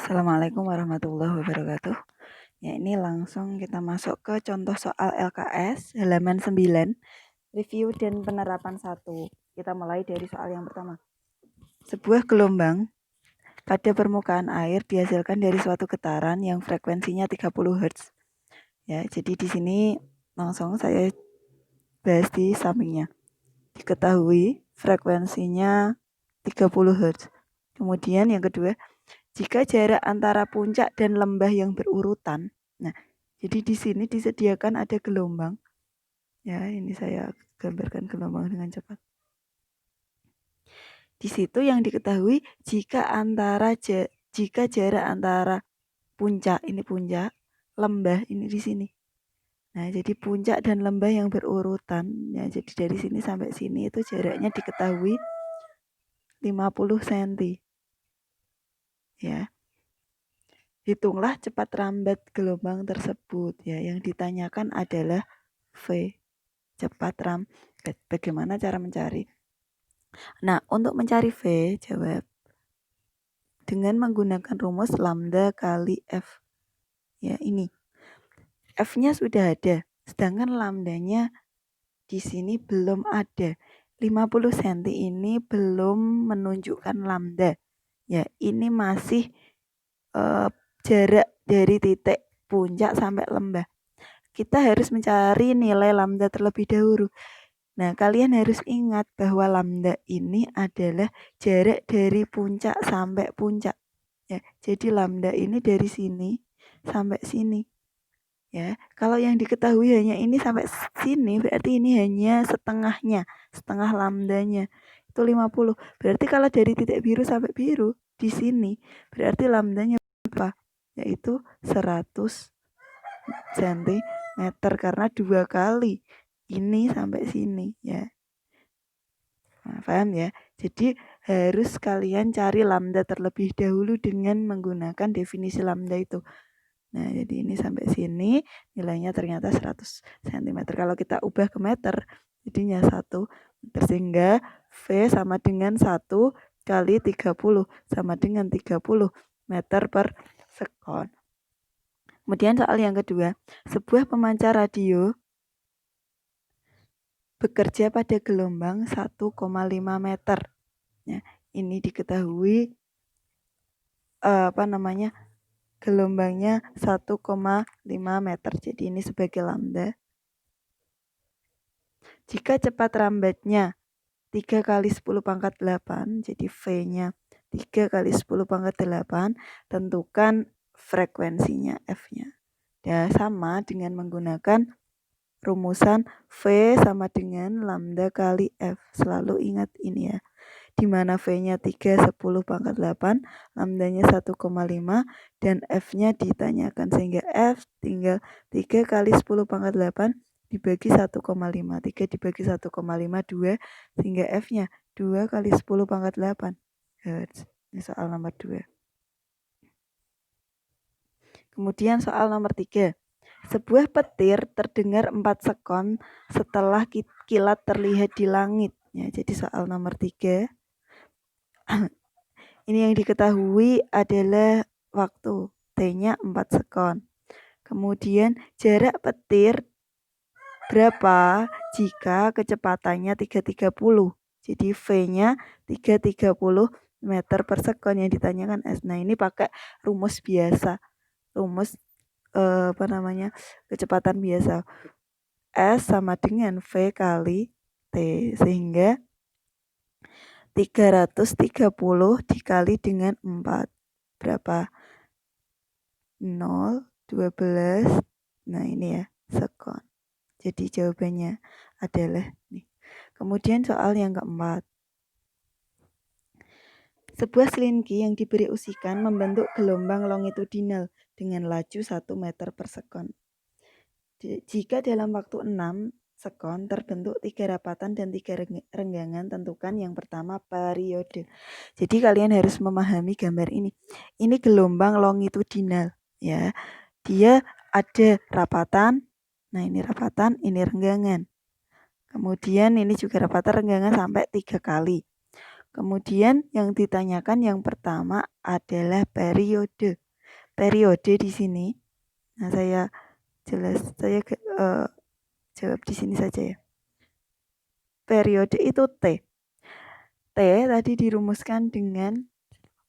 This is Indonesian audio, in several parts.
Assalamualaikum warahmatullahi wabarakatuh. Ya, ini langsung kita masuk ke contoh soal LKS halaman 9, review dan penerapan 1. Kita mulai dari soal yang pertama. Sebuah gelombang pada permukaan air dihasilkan dari suatu getaran yang frekuensinya 30 Hz. Ya, jadi di sini langsung saya bahas di sampingnya. Diketahui frekuensinya 30 Hz. Kemudian yang kedua, jika jarak antara puncak dan lembah yang berurutan, nah, jadi di sini disediakan ada gelombang. Ya, ini saya gambarkan gelombang dengan cepat. Di situ yang diketahui jika jarak antara puncak, ini puncak, lembah ini di sini. Nah, jadi puncak dan lembah yang berurutan, ya, jadi dari sini sampai sini itu jaraknya diketahui 50 cm. Ya. Hitunglah cepat rambat gelombang tersebut. Ya, yang ditanyakan adalah V, cepat rambat. Bagaimana cara mencari? Nah, untuk mencari V, jawab dengan menggunakan rumus lambda kali F. Ya, ini. F-nya sudah ada, sedangkan lambdanya di sini belum ada. 50 cm ini belum menunjukkan lambda. Ya, ini masih jarak dari titik puncak sampai lembah. Kita harus mencari nilai lambda terlebih dahulu. Nah, kalian harus ingat bahwa lambda ini adalah jarak dari puncak sampai puncak. Ya, jadi lambda ini dari sini sampai sini. Ya, kalau yang diketahui hanya ini sampai sini, berarti ini hanya setengahnya, setengah lambdanya. Itu 50. Berarti kalau dari titik biru sampai biru di sini, berarti lambdanya berapa? Yaitu 100 cm karena 2 kali ini sampai sini, ya. Nah, paham ya? Jadi harus kalian cari lambda terlebih dahulu dengan menggunakan definisi lambda itu. Nah, jadi ini sampai sini nilainya ternyata 100 cm. Kalau kita ubah ke meter, jadinya 1 meter, sehingga V sama dengan 1 kali 30 sama dengan 30 meter per sekon. Kemudian soal yang kedua, sebuah pemancar radio bekerja pada gelombang 1,5 meter. Ya, ini diketahui gelombangnya 1,5 meter. Jadi ini sebagai lambda. Jika cepat rambatnya 3 kali 10 pangkat 8, jadi V-nya 3 kali 10 pangkat 8, tentukan frekuensinya F-nya. Ya, sama dengan menggunakan rumusan V sama dengan lambda kali F. Selalu ingat ini ya. Di mana V-nya 3 10 pangkat 8, lambdanya 1,5 dan F-nya ditanyakan, sehingga F tinggal 3 kali 10 pangkat 8 dibagi 1,5. 3 dibagi 1,5 2, sehingga F-nya 2 kali 10 pangkat 8 Hz. Ini soal nomor 2. Kemudian soal nomor 3. Sebuah petir terdengar 4 sekon setelah kilat terlihat di langit. Ya, jadi soal nomor 3. Ini yang diketahui adalah waktu. T-nya 4 sekon. Kemudian jarak petir berapa jika kecepatannya 330. Jadi V-nya 330 meter per sekon, yang ditanyakan S. Nah, ini pakai rumus biasa. Rumus kecepatan biasa. S sama dengan V kali T, sehingga 330 dikali dengan 4 berapa? 0, 12. Nah, ini ya, sekon. Jadi jawabannya adalah nih. Kemudian soal yang keempat. Sebuah selinki yang diberi usikan membentuk gelombang longitudinal dengan laju 1 meter per sekon. Jika dalam waktu 6 sekon terbentuk 3 rapatan dan 3 renggangan, tentukan yang pertama periode. Jadi kalian harus memahami gambar ini. Ini gelombang longitudinal, ya. Dia ada rapatan. Nah, ini rapatan, ini renggangan. Kemudian ini juga rapatan renggangan sampai 3 kali. Kemudian yang ditanyakan yang pertama adalah periode. Periode di sini. Nah, saya jawab di sini saja ya. Periode itu T. T tadi dirumuskan dengan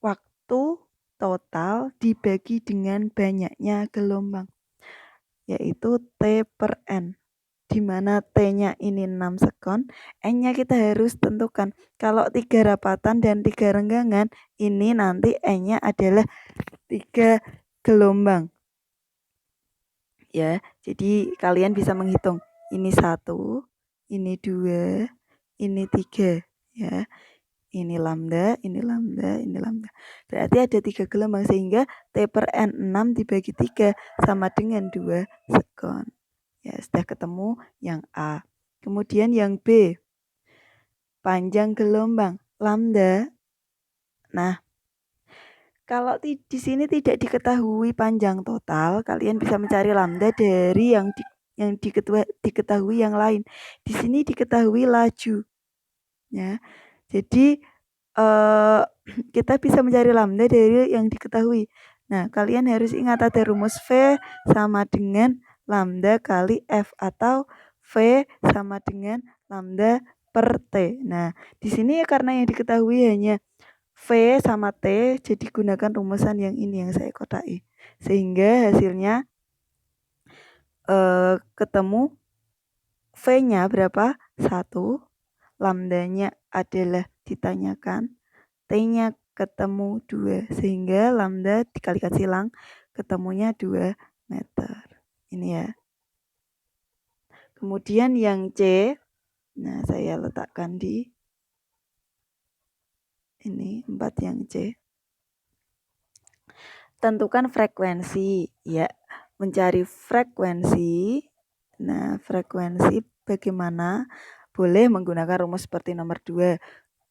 waktu total dibagi dengan banyaknya gelombang, yaitu T per N. Di mana T-nya ini 6 sekon, N-nya kita harus tentukan. Kalau 3 rapatan dan 3 renggangan, ini nanti N-nya adalah 3 gelombang. Ya, jadi kalian bisa menghitung. Ini 1, ini 2, ini 3. Ya, ini lambda, ini lambda, ini lambda. Berarti ada 3 gelombang sehingga T per N 6 dibagi 3 sama dengan 2 sekon. Ya, sudah ketemu yang A. Kemudian yang B, panjang gelombang lambda. Nah, kalau di sini tidak diketahui panjang total, kalian bisa mencari lambda dari yang diketahui yang lain. Di sini diketahui laju. Ya. Jadi kita bisa mencari lambda dari yang diketahui. Nah, kalian harus ingat ada rumus V sama dengan lambda kali F atau V sama dengan lambda per T. Nah, di sini karena yang diketahui hanya V sama T, jadi gunakan rumusan yang ini yang saya kotai. Sehingga hasilnya ketemu V-nya berapa? 1, lambdanya adalah ditanyakan, T-nya ketemu 2, sehingga lambda dikalikan silang ketemunya 2 meter. Ini ya. Kemudian yang C, nah saya letakkan di ini 4 yang C. Tentukan frekuensi, ya. Mencari frekuensi. Nah, frekuensi bagaimana? Boleh menggunakan rumus seperti nomor 2,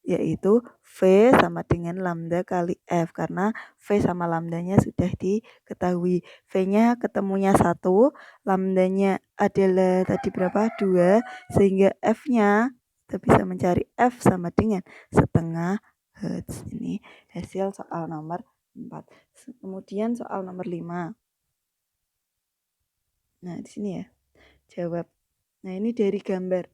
yaitu V sama dengan lambda kali F, karena V sama lambdanya sudah diketahui. V-nya ketemunya 1, lambdanya adalah tadi berapa? 2, sehingga F-nya kita bisa mencari F sama dengan setengah Hertz. Ini hasil soal nomor 4. Kemudian soal nomor 5. Nah, di sini ya. Jawab. Nah, ini dari gambar.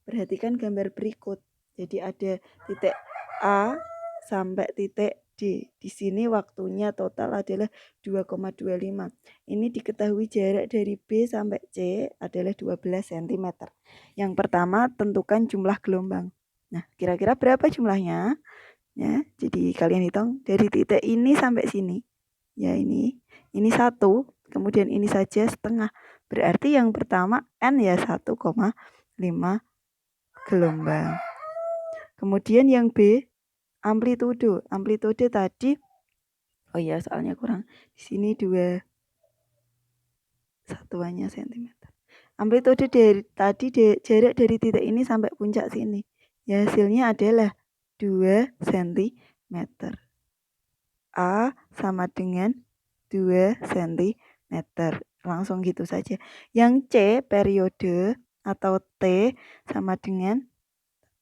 Perhatikan gambar berikut. Jadi ada titik A sampai titik D. Di sini waktunya total adalah 2,25. Ini diketahui jarak dari B sampai C adalah 12 cm. Yang pertama, tentukan jumlah gelombang. Nah, kira-kira berapa jumlahnya? Ya, jadi kalian hitung dari titik ini sampai sini. Ya, ini 1, kemudian ini saja setengah. Berarti yang pertama N ya 1,5 gelombang. Kemudian yang B, amplitudo. Amplitudo tadi, oh iya soalnya kurang. Di sini 2 satuannya cm. Amplitudo dari tadi jarak dari titik ini sampai puncak sini. Ya, hasilnya adalah 2 cm. A sama dengan 2 cm. Langsung gitu saja. Yang C, periode atau T sama dengan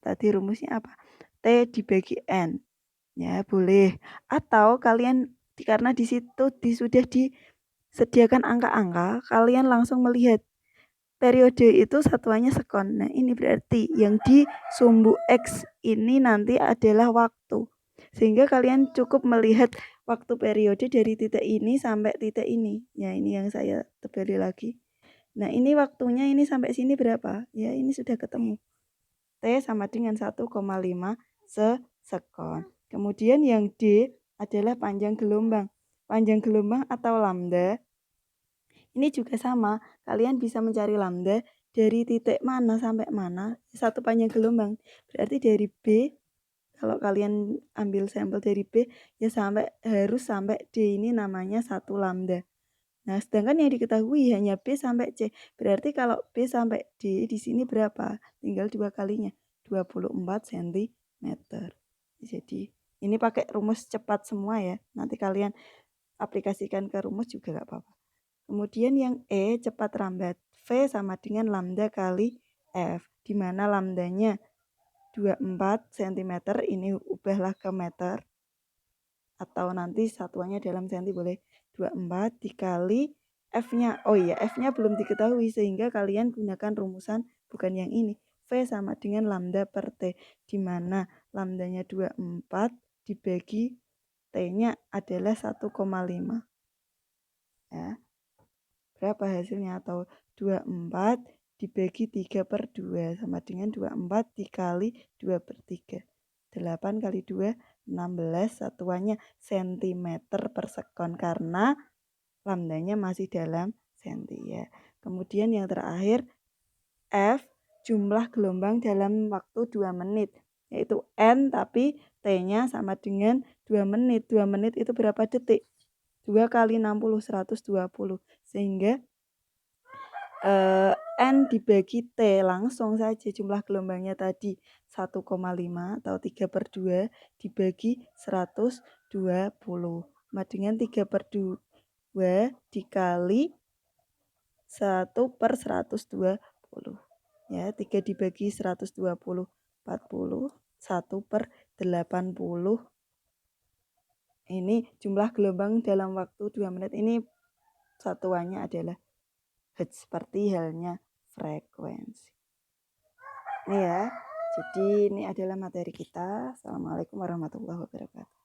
tadi rumusnya apa? T dibagi N. Ya, boleh. Atau kalian karena di situ sudah disediakan angka-angka, kalian langsung melihat periode itu satuannya sekon. Nah, ini berarti yang di sumbu X ini nanti adalah waktu. Sehingga kalian cukup melihat waktu periode dari titik ini sampai titik ini. Ya, ini yang saya tebali lagi. Nah, ini waktunya ini sampai sini berapa? Ya, ini sudah ketemu. T sama dengan 1,5 sekon. Kemudian yang D adalah panjang gelombang. Panjang gelombang atau lambda. Ini juga sama. Kalian bisa mencari lambda dari titik mana sampai mana. Satu panjang gelombang. Berarti dari B, kalau kalian ambil sampel dari B, ya harus sampai D ini namanya 1 lambda. Nah, sedangkan yang diketahui hanya B sampai C. Berarti kalau B sampai D di sini berapa? Tinggal 2 kalinya. 24 cm. Jadi, ini pakai rumus cepat semua ya. Nanti kalian aplikasikan ke rumus juga gak apa-apa. Kemudian yang E, cepat rambat. V sama dengan lambda kali F. Di mana lambdanya 24 cm, ini ubahlah ke meter atau nanti satuannya dalam senti boleh. 24 dikali F-nya. Oh iya, F-nya belum diketahui sehingga kalian gunakan rumusan bukan yang ini. V sama dengan lambda per T, di mana lambdanya 24 dibagi T-nya adalah 1,5. Ya. Berapa hasilnya? Atau 24 dibagi 3 per 2 sama dengan 24 dikali 2 per 3. 8 kali 2, 16, satuannya cm per sekon karena lambdanya masih dalam senti ya. Kemudian yang terakhir, F jumlah gelombang dalam waktu 2 menit, yaitu N tapi T-nya sama dengan 2 menit. 2 menit itu berapa detik? 2 kali 60, 120. Sehingga N dibagi T langsung saja jumlah gelombangnya tadi 1,5 atau 3 per 2 dibagi 120. Sama dengan 3 per 2 dikali 1 per 120. Ya, 3 dibagi 120, 40. 1 per 80. Ini jumlah gelombang dalam waktu 2 menit. Ini satuannya adalah hertz, seperti halnya frekuensi. Ini ya. Jadi ini adalah materi kita. Assalamualaikum warahmatullahi wabarakatuh.